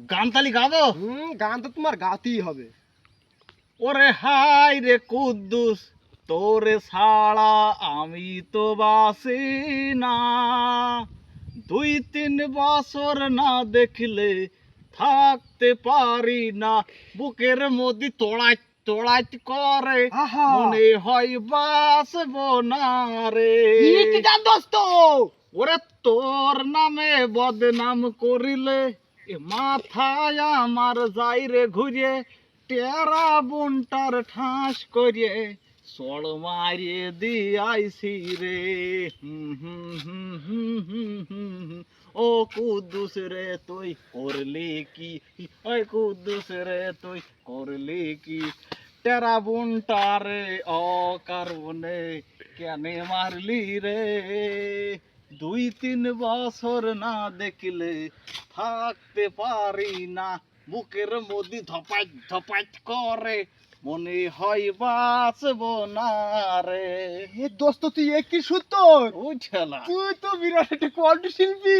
গান তালি গাবো? গান তো তোমার গাতেই হবে। ওরে হাই রে কুদ্দুস, তোরে ছাড়া আমি তো বাসি না, 2-3 বছর না দেখলে থাকতে পারি না, বুকের মধ্যে তোড়াই তোড়াই করে আহা মনে হয় বাসবো না রে। কি গান দোস্ত? ওরে তোর নামে বদনাম করিলে এ মাথায় আমার যাই রে ঘুরে, টেরা বুনটার ঠাস করে সড় মারিয়ে দিয়াইছি রে। ও কুদ্দুস রে তুই করলি কি, ওই কুদ্দুস রে তুই করলি কি, টেরা বুনটারে অকারণে কেনে মারলি রে। 2-3 বছর না দেখলে থাকতে পারি না, বুকের মধ্যে ধপাই ধপাই করে মনে হয় বাঁচবো না রে। এ দোস্ত তুই কি সুন্দর, বুঝলা তুই তো বিরাট একটা কণ্ঠশিল্পী।